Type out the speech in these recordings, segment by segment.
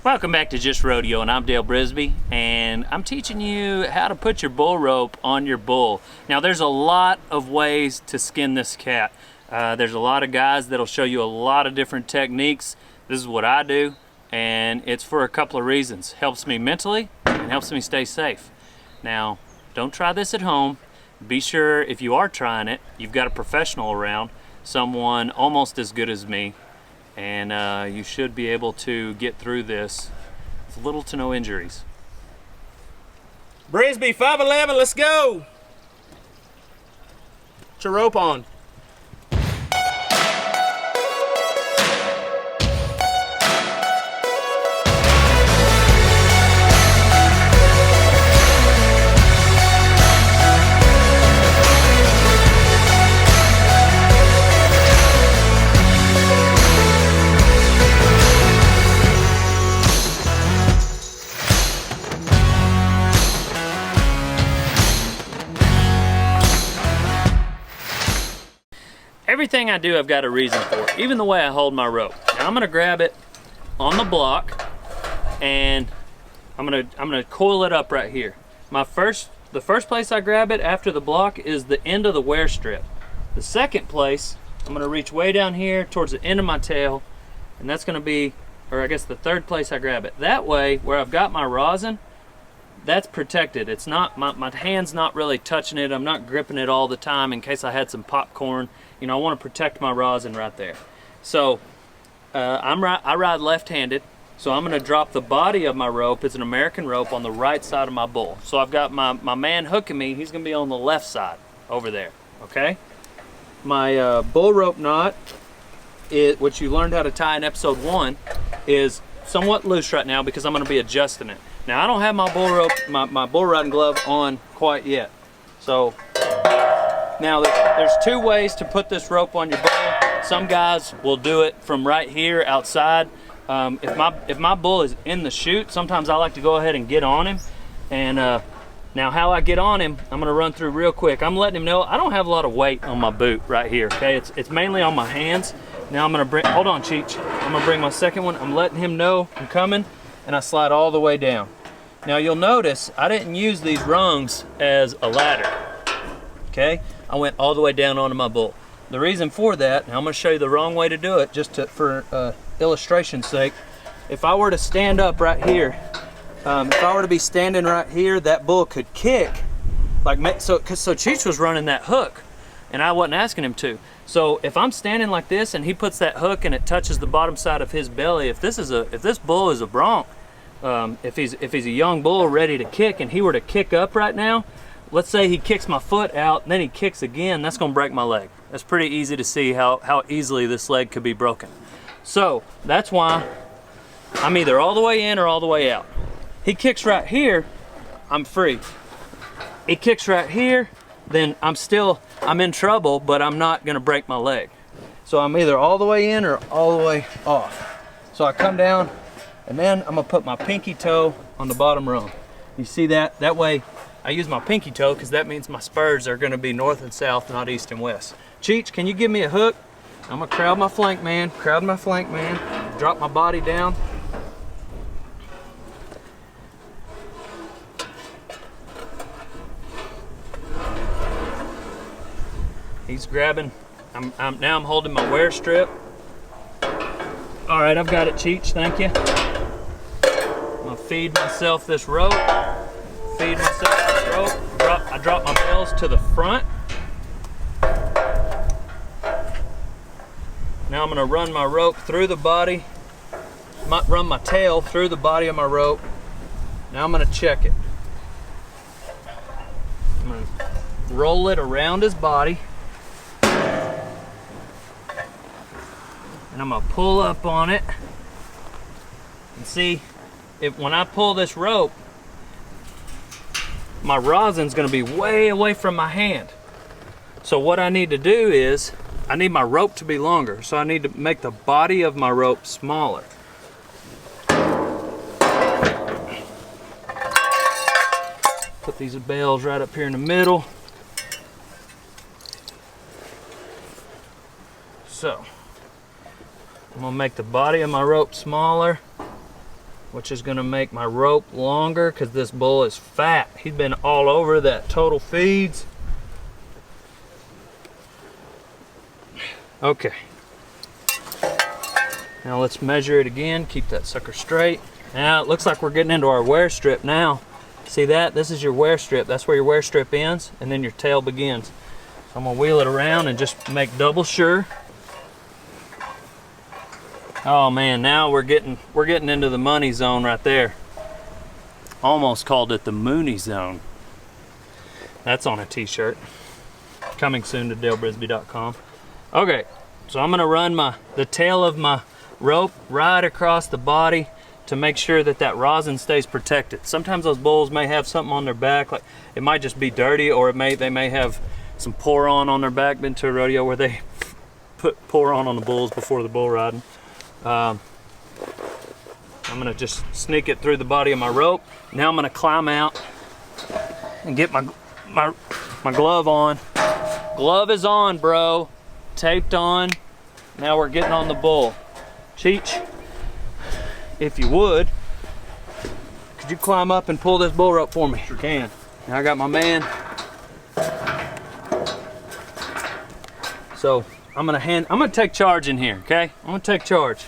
Welcome back to Just Rodeo, and I'm Dale Brisby, and I'm teaching you how to put your bull rope on your bull. Now there's a lot of ways to skin this cat. There's a lot of guys that'll show you a lot of different techniques. This is what I do, and it's for a couple of reasons. Helps me mentally and helps me stay safe. Now, don't try this at home. Be sure if you are trying it, you've got a professional around, someone almost as good as me, and you should be able to get through this with little to no injuries. Brisby, 5'11", let's go! Put your rope on. Everything I do, I've got a reason for, even the way I hold my rope. Now I'm gonna grab it on the block, and I'm gonna coil it up right here. The first place I grab it after the block is the end of the wear strip. The second place, I'm gonna reach way down here towards the end of my tail, and that's gonna be, or I guess the third place I grab it. That way, where I've got my rosin, that's protected. It's not, my hand's not really touching it. I'm not gripping it all the time in case I had some popcorn. You know, I want to protect my rosin right there. So I ride left-handed, so I'm going to drop the body of my rope. It's an American rope on the right side of my bull. So I've got my man hooking me. He's going to be on the left side over there, okay? My bull rope knot, which you learned how to tie in episode 1, is somewhat loose right now because I'm going to be adjusting it. Now I don't have my bull rope, my bull riding glove on quite yet. So now there's two ways to put this rope on your bull. Some guys will do it from right here outside. If my bull is in the chute, sometimes I like to go ahead and get on him. And now how I get on him, I'm gonna run through real quick. I'm letting him know I don't have a lot of weight on my boot right here, okay? It's mainly on my hands. Now I'm gonna bring, hold on Cheech. I'm gonna bring my second one. I'm letting him know I'm coming, and I slide all the way down. Now you'll notice I didn't use these rungs as a ladder, okay? I went all the way down onto my bull. The reason for that, and I'm gonna show you the wrong way to do it just for illustration's sake. If I were to stand up right here, if I were to be standing right here, that bull could kick, so Cheech was running that hook, and I wasn't asking him to. So if I'm standing like this and he puts that hook and it touches the bottom side of his belly, if this bull is a bronc, if he's a young bull ready to kick and he were to kick up right now, let's say he kicks my foot out and then he kicks again, that's gonna break my leg. That's pretty easy to see how easily this leg could be broken. So that's why I'm either all the way in or all the way out. He kicks right here, I'm free. He kicks right here, then I'm in trouble, but I'm not gonna break my leg. So I'm either all the way in or all the way off. So I come down, and then I'm gonna put my pinky toe on the bottom rung. You see that? That way I use my pinky toe because that means my spurs are gonna be north and south, not east and west. Cheech, can you give me a hook? I'm gonna crowd my flank man, drop my body down. He's grabbing, now I'm holding my wear strip. All right, I've got it, Cheech, thank you. I'm gonna feed myself this rope. I drop my bells to the front. Now I'm gonna run my rope through the body, run my tail through the body of my rope. Now I'm gonna check it. I'm gonna roll it around his body. And I'm gonna pull up on it. And see, when I pull this rope, my rosin's gonna be way away from my hand. So what I need to do is, I need my rope to be longer. So I need to make the body of my rope smaller. Put these bells right up here in the middle. So I'm gonna make the body of my rope smaller. which is gonna make my rope longer because this bull is fat. He's been all over that total feeds. Okay. Now let's measure it again, keep that sucker straight. Now it looks like we're getting into our wear strip now. See that? This is your wear strip. That's where your wear strip ends and then your tail begins. So I'm gonna wheel it around and just make double sure. Oh man, now we're getting into the money zone right there. Almost called it the Mooney zone. That's on a t-shirt. Coming soon to dalebrisby.com. Okay, so I'm gonna run the tail of my rope right across the body to make sure that that rosin stays protected. Sometimes those bulls may have something on their back, like it might just be dirty, or they may have some pour-on their back. Been to a rodeo where they put pour-on the bulls before the bull riding. I'm gonna just sneak it through the body of my rope. Now I'm gonna climb out and get my glove on. Glove is on, bro. Taped on. Now we're getting on the bull. Cheech, if you would, could you climb up and pull this bull rope for me? Sure can. Now I got my man. So I'm gonna take charge in here, okay? I'm gonna take charge.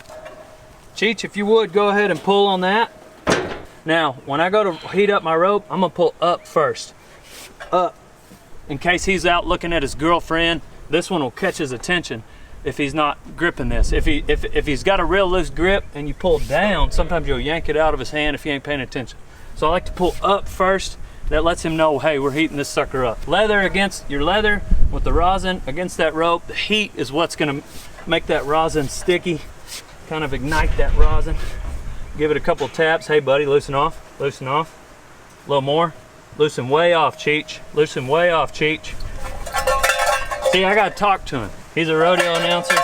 Cheech, if you would, go ahead and pull on that. Now, when I go to heat up my rope, I'm gonna pull up first. Up. In case he's out looking at his girlfriend, this one will catch his attention if he's not gripping this. If he's got a real loose grip and you pull down, sometimes you'll yank it out of his hand if he ain't paying attention. So I like to pull up first. That lets him know, hey, we're heating this sucker up. Leather against your leather with the rosin against that rope. The heat is what's gonna make that rosin sticky, kind of ignite that rosin. Give it a couple taps. Hey buddy, loosen off, loosen off. A little more. Loosen way off, Cheech. Loosen way off, Cheech. See, I gotta talk to him. He's a rodeo announcer.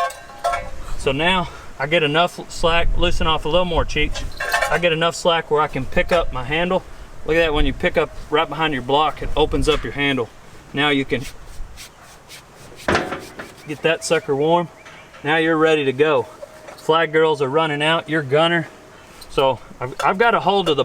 So now I get enough slack. Loosen off a little more, Cheech. I get enough slack where I can pick up my handle. Look at that, when you pick up right behind your block, it opens up your handle. Now you can get that sucker warm. Now you're ready to go. Flag girls are running out, you're gunner. So I've got a hold of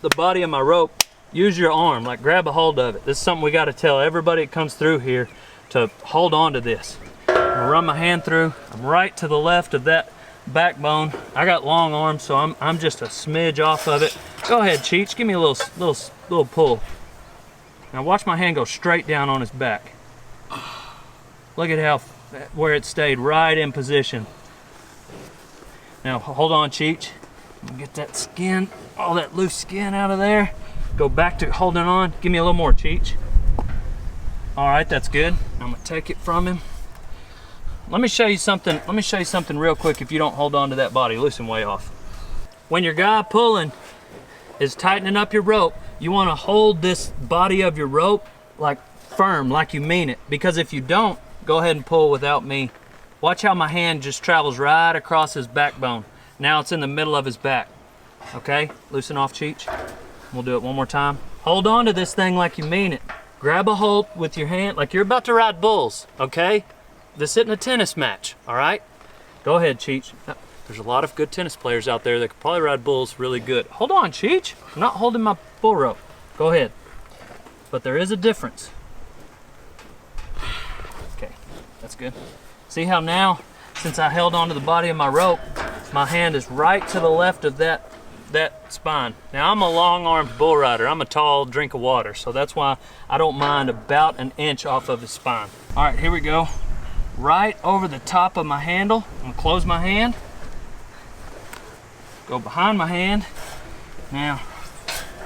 the body of my rope. Use your arm, like grab a hold of it. This is something we gotta tell everybody that comes through here to hold on to this. I'm gonna run my hand through. I'm right to the left of that backbone. I got long arms, so I'm just a smidge off of it. Go ahead, Cheech, give me a little pull. Now watch my hand go straight down on his back. Look at where it stayed right in position. Now hold on, Cheech. Get that skin, all that loose skin out of there. Go back to holding on. Give me a little more, Cheech. All right, that's good. I'm gonna take it from him. Let me show you something. Let me show you something real quick. If you don't hold on to that body, loosen way off. When your guy pulling is tightening up your rope, you want to hold this body of your rope like firm, like you mean it. Because if you don't, go ahead and pull without me. Watch how my hand just travels right across his backbone. Now it's in the middle of his back. Okay, loosen off, Cheech. We'll do it one more time. Hold on to this thing like you mean it. Grab a hold with your hand like you're about to ride bulls, okay? This isn't a tennis match, all right? Go ahead, Cheech. There's a lot of good tennis players out there that could probably ride bulls really good. Hold on, Cheech. I'm not holding my bull rope. Go ahead. But there is a difference. Okay, that's good. See how now, since I held onto the body of my rope, my hand is right to the left of that spine. Now I'm a long-armed bull rider. I'm a tall drink of water, so that's why I don't mind about an inch off of his spine. All right, here we go. Right over the top of my handle. I'm gonna close my hand. Go behind my hand. Now,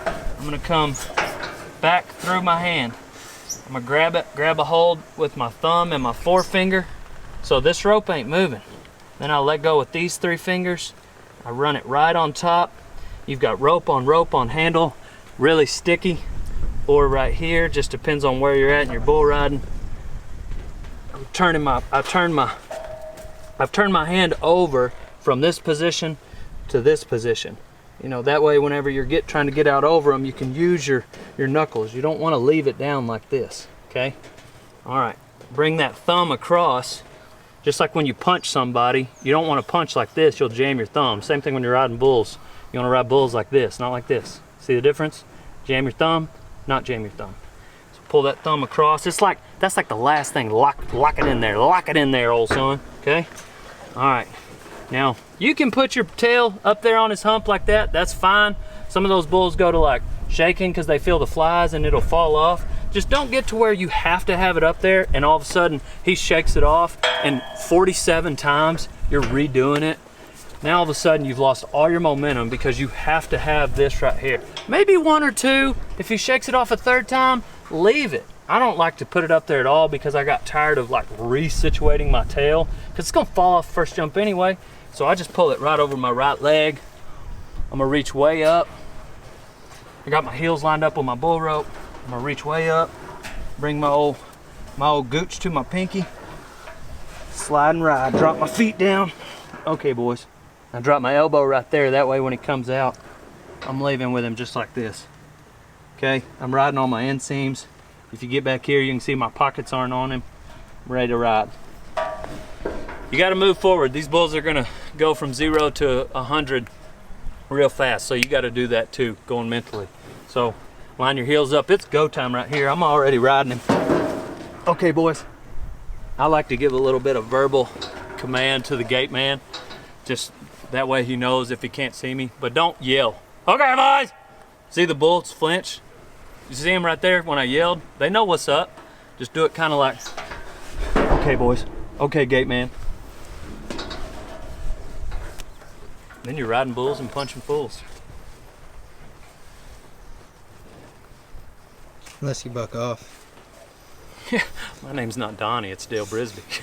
I'm gonna come back through my hand. I'm gonna grab a hold with my thumb and my forefinger. So this rope ain't moving. Then I'll let go with these 3 fingers. I run it right on top. You've got rope on handle, really sticky, or right here, just depends on where you're at in your bull riding. I've turned my hand over from this position to this position. You know, that way whenever you're trying to get out over them, you can use your knuckles. You don't want to leave it down like this, okay? All right, bring that thumb across. Just like when you punch somebody, you don't want to punch like this, you'll jam your thumb. Same thing when you're riding bulls. You wanna ride bulls like this, not like this. See the difference? Jam your thumb, not jam your thumb. So pull that thumb across. It's like, that's like the last thing. Lock it in there, old son, okay? All right, now you can put your tail up there on his hump like that, that's fine. Some of those bulls go to like shaking because they feel the flies and it'll fall off. Just don't get to where you have to have it up there and all of a sudden he shakes it off and 47 times you're redoing it. Now all of a sudden you've lost all your momentum because you have to have this right here. Maybe one or two. If he shakes it off a third time, leave it. I don't like to put it up there at all because I got tired of like resituating my tail because it's gonna fall off first jump anyway. So I just pull it right over my right leg. I'm gonna reach way up. I got my heels lined up with my bull rope. I'm gonna reach way up, bring my old gooch to my pinky, slide and ride, drop my feet down. Okay, boys, I drop my elbow right there. That way when he comes out, I'm leaving with him just like this. Okay, I'm riding on my inseams. If you get back here, you can see my pockets aren't on him. I'm ready to ride. You gotta move forward. These bulls are gonna go from 0 to 100 real fast, so you gotta do that too, going mentally. So line your heels up. It's go time right here. I'm already riding him. Okay, boys. I like to give a little bit of verbal command to the gate man. Just that way he knows if he can't see me, but don't yell. Okay, boys. See the bulls flinch? You see him right there when I yelled? They know what's up. Just do it kind of like, okay, boys. Okay, gate man. Then you're riding bulls and punching fools. Unless you buck off. Yeah, my name's not Donnie, it's Dale Brisby.